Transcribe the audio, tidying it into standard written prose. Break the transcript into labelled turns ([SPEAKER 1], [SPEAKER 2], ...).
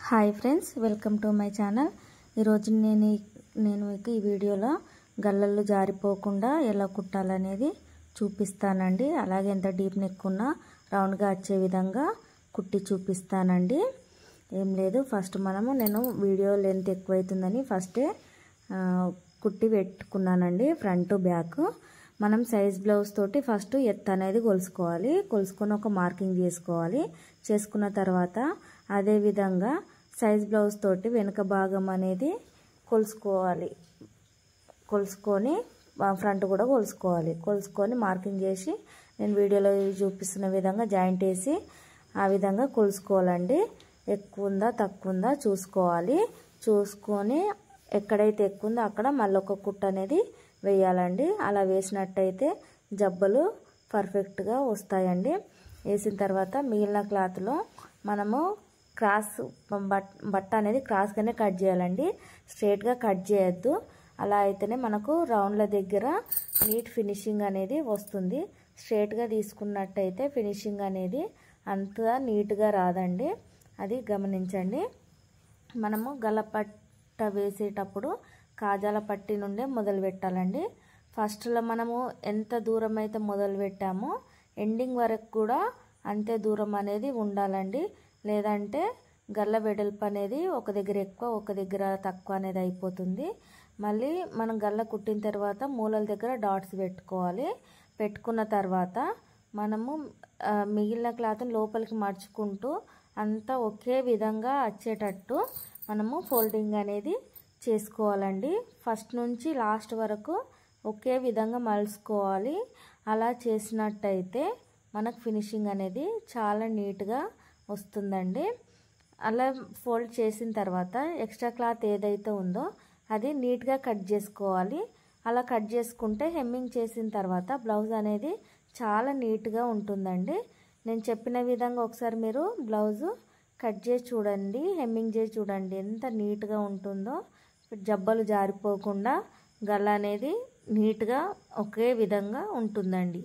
[SPEAKER 1] Hi friends, welcome to my channel. ఈరోజు నేను మీకు ఈ వీడియోలో గల్లలు జారిపోకుండా ఎలా కుట్టాలనేది చూపిస్తానండి. అలాగే ఎంత డీప్ నెక్ ఉన్నా రౌండ్గా వచ్చే విధంగా కుట్టి చూపిస్తానండి. ఏం లేదు, ఫస్ట్ నేను వీడియో లెంత్ ఎక్కువైతుందని ఫస్టే కుట్టి పెట్టుకున్నానండి. ఫ్రంట్ బ్యాక్ మనం సైజ్ బ్లౌజ్ తోటి ఫస్ట్ ఎత్తు అనేది కొలుసుకోవాలి. కొలుసుకొని ఒక మార్కింగ్ చేసుకోవాలి. చేసుకున్న తర్వాత అదే విధంగా సైజ్ బ్లౌజ్ తోటి వెనుక భాగం అనేది కొలుసుకోవాలి. కొలుసుకొని ఫ్రంట్ కూడా కొలుసుకోవాలి. కొలుసుకొని మార్కింగ్ చేసి నేను వీడియోలో చూపిస్తున్న విధంగా జాయింట్ వేసి ఆ విధంగా కొలుసుకోవాలండి. ఎక్కువ ఉందా తక్కువ ఉందా చూసుకోవాలి. చూసుకొని ఎక్కడైతే ఎక్కువ ఉందో అక్కడ మళ్ళీ ఒక కుట్ట అనేది వేయాలండి. అలా వేసినట్టయితే జబ్బలు పర్ఫెక్ట్గా వస్తాయండి. వేసిన తర్వాత మిగిలిన క్లాత్లో మనము క్రాస్ బట్ట అనేది క్రాస్గానే కట్ చేయాలండి. స్ట్రైట్గా కట్ చేయొద్దు. అలా అయితేనే మనకు రౌండ్ల దగ్గర నీట్ ఫినిషింగ్ అనేది వస్తుంది. స్ట్రైట్గా తీసుకున్నట్టయితే ఫినిషింగ్ అనేది అంత నీట్గా రాదండి. అది గమనించండి. మనము గల్లపట్ట వేసేటప్పుడు కాజాల పట్టి నుండే మొదలు పెట్టాలండి. ఫస్ట్లో మనము ఎంత దూరం అయితే మొదలు పెట్టామో ఎండింగ్ వరకు కూడా అంతే దూరం అనేది ఉండాలండి. లేదంటే గల్ల వెడల్పు అనేది ఒక దగ్గర ఎక్కువ ఒక దగ్గర తక్కువ అనేది అయిపోతుంది. మళ్ళీ మనం గల్ల కుట్టిన తర్వాత మూలల దగ్గర డాట్స్ పెట్టుకోవాలి. పెట్టుకున్న తర్వాత మనము మిగిలిన క్లాత్ని లోపలికి మడుచుకుంటూ అంతా ఒకే విధంగా వచ్చేటట్టు మనము ఫోల్డింగ్ అనేది చేసుకోవాలండి. ఫస్ట్ నుంచి లాస్ట్ వరకు ఒకే విధంగా మలుచుకోవాలి. అలా చేసినట్టయితే మనకు ఫినిషింగ్ అనేది చాలా నీట్గా వస్తుందండి. అలా ఫోల్డ్ చేసిన తర్వాత ఎక్స్ట్రా క్లాత్ ఏదైతే ఉందో అది నీట్గా కట్ చేసుకోవాలి. అలా కట్ చేసుకుంటే హెమ్మింగ్ చేసిన తర్వాత బ్లౌజ్ అనేది చాలా నీట్గా ఉంటుందండి. నేను చెప్పిన విధంగా ఒకసారి మీరు బ్లౌజు కట్ చేసి చూడండి, హెమ్మింగ్ చేసి చూడండి ఎంత నీట్గా ఉంటుందో. జబ్బలు జారిపోకుండా గల్ల అనేది నీట్గా ఒకే విధంగా ఉంటుందండి.